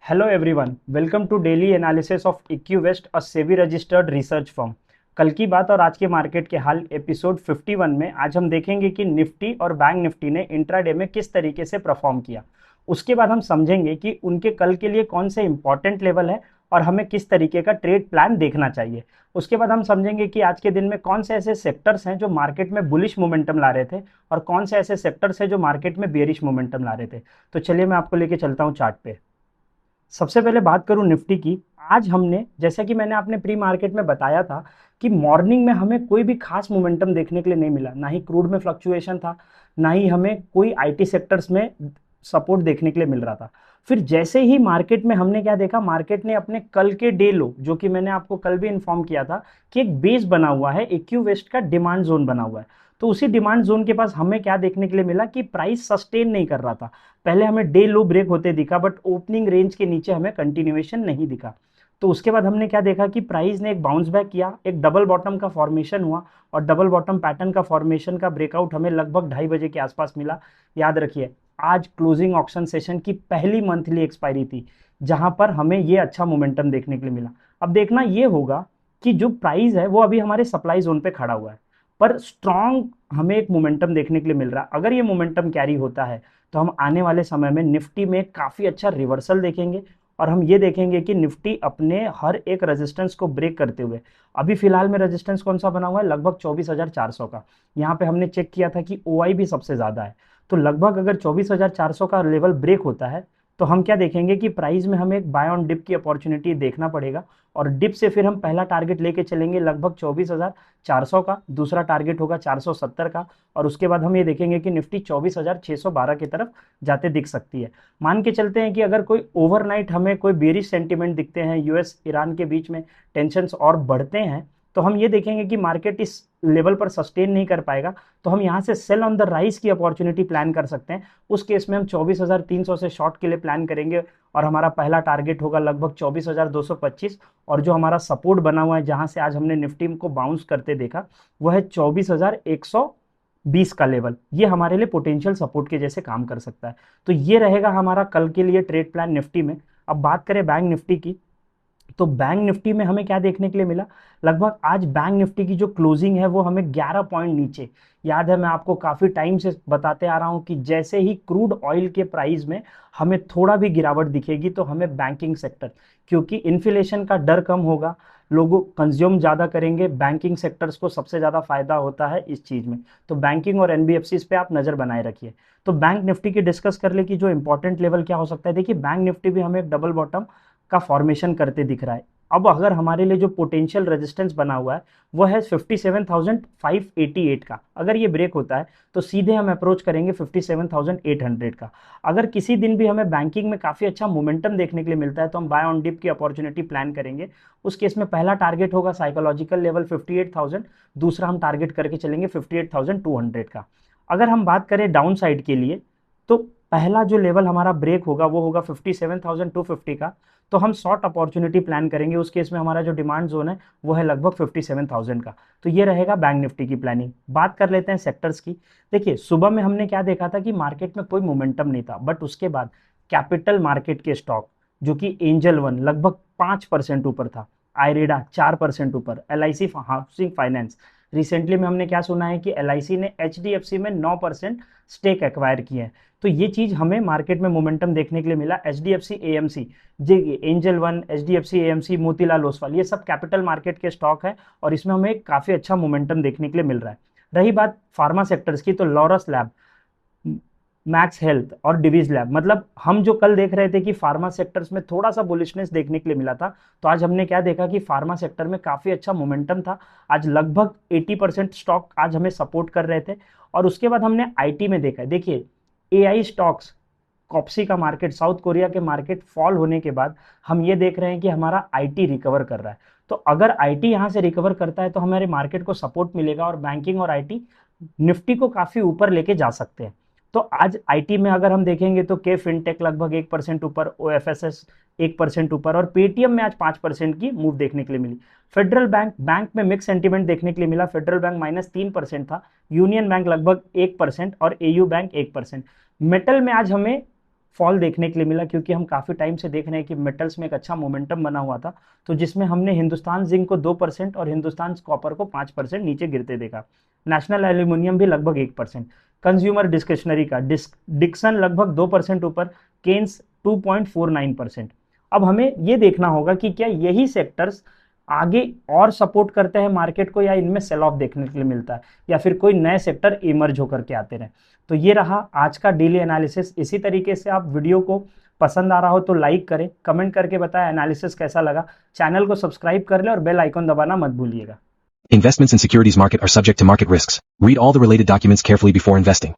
Hello everyone, welcome to daily analysis of Equivest, a SEBI registered research firm. कल की बात और आज के मार्केट के हाल एपिसोड 51 में आज हम देखेंगे कि निफ्टी और बैंक निफ्टी ने इंट्राडे में किस तरीके से परफॉर्म किया। उसके बाद हम समझेंगे कि उनके कल के लिए कौन से इंपॉर्टेंट लेवल है और हमें किस तरीके का ट्रेड प्लान देखना चाहिए। उसके बाद हम समझेंगे कि आज के दिन में कौन से ऐसे सेक्टर्स हैं जो मार्केट में बुलिश मोमेंटम ला रहे थे और कौन से ऐसे सेक्टर्स हैं जो मार्केट में बेरिश मोमेंटम ला रहे थे। तो चलिए मैं आपको लेके चलता हूँ चार्ट पे। सबसे पहले बात करूं निफ्टी की। आज हमने, जैसा कि मैंने आपने प्री मार्केट में बताया था, कि मॉर्निंग में हमें कोई भी खास मोमेंटम देखने के लिए नहीं मिला। ना ही क्रूड में फ्लक्चुएशन था, ना ही हमें कोई आईटी सेक्टर्स में सपोर्ट देखने के लिए मिल रहा था। फिर जैसे ही मार्केट में हमने क्या देखा, मार्केट ने अपने कल के डे लो, जो कि मैंने आपको कल भी इन्फॉर्म किया था कि एक बेस बना हुआ है, इक्विवेस्ट का डिमांड जोन बना हुआ है। तो उसी डिमांड जोन के पास हमें क्या देखने के लिए मिला कि प्राइस सस्टेन नहीं कर रहा था। पहले हमें डे लो ब्रेक होते दिखा, बट ओपनिंग रेंज के नीचे हमें कंटिन्यूएशन नहीं दिखा। तो उसके बाद हमने क्या देखा कि प्राइस ने एक बाउंस बैक किया, एक डबल बॉटम का फॉर्मेशन हुआ और डबल बॉटम पैटर्न का फॉर्मेशन का ब्रेकआउट हमें लगभग 2:30 बजे के आसपास मिला। याद रखिए, आज क्लोजिंग ऑक्शन सेशन की पहली मंथली एक्सपायरी थी, जहां पर हमें ये अच्छा मोमेंटम देखने के लिए मिला। अब देखना ये होगा कि जो प्राइस है वो अभी हमारे सप्लाई जोन पे खड़ा हुआ है, पर स्ट्रॉन्ग हमें एक मोमेंटम देखने के लिए मिल रहा है। अगर ये मोमेंटम कैरी होता है तो हम आने वाले समय में निफ्टी में काफ़ी अच्छा रिवर्सल देखेंगे और हम ये देखेंगे कि निफ्टी अपने हर एक रेजिस्टेंस को ब्रेक करते हुए, अभी फिलहाल में रेजिस्टेंस कौन सा बना हुआ है, लगभग 24,400 का। यहाँ पे हमने चेक किया था कि ओआई भी सबसे ज़्यादा है। तो लगभग अगर 24,400 का लेवल ब्रेक होता है तो हम क्या देखेंगे कि प्राइस में हमें एक बाय ऑन डिप की अपॉर्चुनिटी देखना पड़ेगा। और डिप से फिर हम पहला टारगेट लेके चलेंगे लगभग 24,400 का, दूसरा टारगेट होगा 470 का, और उसके बाद हम ये देखेंगे कि निफ्टी 24,612 की तरफ जाते दिख सकती है। मान के चलते हैं कि अगर कोई ओवरनाइट हमें कोई बेरिश सेंटिमेंट दिखते हैं, यूएस ईरान के बीच में टेंशन्स और बढ़ते हैं, तो हम ये देखेंगे कि मार्केट इस लेवल पर सस्टेन नहीं कर पाएगा, तो हम यहाँ से सेल ऑन द राइज की अपॉर्चुनिटी प्लान कर सकते हैं। उस केस में हम 24,300 से शॉर्ट के लिए प्लान करेंगे और हमारा पहला टारगेट होगा लगभग 24,225। और जो हमारा सपोर्ट बना हुआ है, जहां से आज हमने निफ्टी को बाउंस करते देखा, वो है 24,120 का लेवल। ये हमारे लिए पोटेंशियल सपोर्ट के जैसे काम कर सकता है। तो ये रहेगा हमारा कल के लिए ट्रेड प्लान निफ्टी में। अब बात करें बैंक निफ्टी की, तो बैंक निफ्टी में हमें क्या देखने के लिए मिला। लगभग आज बैंक निफ्टी की जो क्लोजिंग है वो हमें 11 पॉइंट नीचे। याद है, मैं आपको काफी टाइम से बताते आ रहा हूं कि जैसे ही क्रूड ऑयल के प्राइस में हमें थोड़ा भी गिरावट दिखेगी तो हमें बैंकिंग सेक्टर, क्योंकि इन्फ्लेशन का डर कम होगा, लोगों कंज्यूम ज्यादा करेंगे, बैंकिंग सेक्टर्स को सबसे ज्यादा फायदा होता है इस चीज में। तो बैंकिंग और एनबीएफसी पे आप नजर बनाए रखिए। तो बैंक निफ्टी की डिस्कस कर ले कि जो इंपॉर्टेंट लेवल क्या हो सकता है। देखिए, बैंक निफ्टी भी हमें एक डबल बॉटम का फॉर्मेशन करते दिख रहा है। अब अगर हमारे लिए जो पोटेंशियल रेजिस्टेंस बना हुआ है वो है 57,588 का, अगर ये ब्रेक होता है तो सीधे हम अप्रोच करेंगे 57,800 का। अगर किसी दिन भी हमें बैंकिंग में काफी अच्छा मोमेंटम देखने के लिए मिलता है तो हम बाय ऑन डिप की अपॉर्चुनिटी प्लान करेंगे। उस केस में पहला टारगेट होगा साइकोलॉजिकल लेवल 58,000, दूसरा हम टारगेट करके चलेंगे 58,200 का। अगर हम बात करें डाउन साइड के लिए, तो पहला जो लेवल हमारा ब्रेक होगा वो होगा 57,250 का। तो हम शॉर्ट अपॉर्चुनिटी प्लान करेंगे। उस केस में हमारा जो डिमांड जोन है वो है लगभग 57,000 का। तो ये रहेगा बैंक निफ्टी की प्लानिंग। बात कर लेते हैं सेक्टर्स की। देखिए, सुबह में हमने क्या देखा था कि मार्केट में कोई मोमेंटम नहीं था, बट उसके बाद कैपिटल मार्केट के स्टॉक, जो कि एंजल वन लगभग 5% ऊपर था, आईरेडा 4% ऊपर, एलआईसी हाउसिंग फाइनेंस, रिसेंटली में हमने क्या सुना है कि एलआईसी ने एचडीएफसी में 9% स्टेक एक्वायर किए हैं। तो ये चीज हमें मार्केट में मोमेंटम देखने के लिए मिला। HDFC AMC, J Angel One, HDFC AMC, Motilal Oswal, ये सब कैपिटल मार्केट के स्टॉक है और इसमें हमें काफी अच्छा मोमेंटम देखने के लिए मिल रहा है। रही बात फार्मा सेक्टर्स की, तो लॉरस लैब, मैक्स हेल्थ और डिवीज लैब, मतलब हम जो कल देख रहे थे कि फार्मा सेक्टर्स में थोड़ा सा बुलिशनेस देखने के लिए मिला था, तो आज हमने क्या देखा कि फार्मा सेक्टर में काफी अच्छा मोमेंटम था। आज लगभग 80% स्टॉक आज हमें सपोर्ट कर रहे थे। और उसके बाद हमने आईटी में देखा, देखिए एआई स्टॉक्स, कॉप्सी का मार्केट, साउथ कोरिया के मार्केट फॉल होने के बाद हम ये देख रहे हैं कि हमारा आईटी रिकवर कर रहा है। तो अगर आईटी यहां से रिकवर करता है तो हमारे मार्केट को सपोर्ट मिलेगा और बैंकिंग और आईटी निफ्टी को काफी ऊपर लेके जा सकते हैं। तो आज आईटी में अगर हम देखेंगे तो के फिनटेक लगभग 1% ऊपर, ओएफएसएस 1% ऊपर, और पेटीएम में आज 5% की मूव देखने के लिए मिली। फेडरल बैंक, बैंक में मिक्स सेंटीमेंट देखने के लिए मिला। फेडरल बैंक -3% था, यूनियन बैंक लगभग 1% और एयू बैंक 1%। मेटल में आज हमें फॉल देखने के लिए मिला, क्योंकि हम काफ़ी टाइम से देख रहे हैं कि मेटल्स में एक अच्छा मोमेंटम बना हुआ था, तो जिसमें हमने हिंदुस्तान जिंक को 2% और हिंदुस्तान कॉपर को 5% नीचे गिरते देखा। नेशनल एल्यूमिनियम भी लगभग 1%। कंज्यूमर डिस्क्रिशनरी का डिक्सन लगभग 2% ऊपर, केन्स 2.49%। अब हमें ये देखना होगा कि क्या यही सेक्टर्स आगे और सपोर्ट करते हैं मार्केट को, या इनमें सेल ऑफ देखने के लिए मिलता है, या फिर कोई नए सेक्टर इमर्ज होकर के आते रहे। तो ये रहा आज का डेली एनालिसिस। इसी तरीके से आप वीडियो को पसंद आ रहा हो तो लाइक करें, कमेंट करके बताएं एनालिसिस कैसा लगा, चैनल को सब्सक्राइब कर लें और बेल आइकन दबाना मत भूलिएगा। Investments in securities market are subject to market risks. Read all the related documents carefully before investing.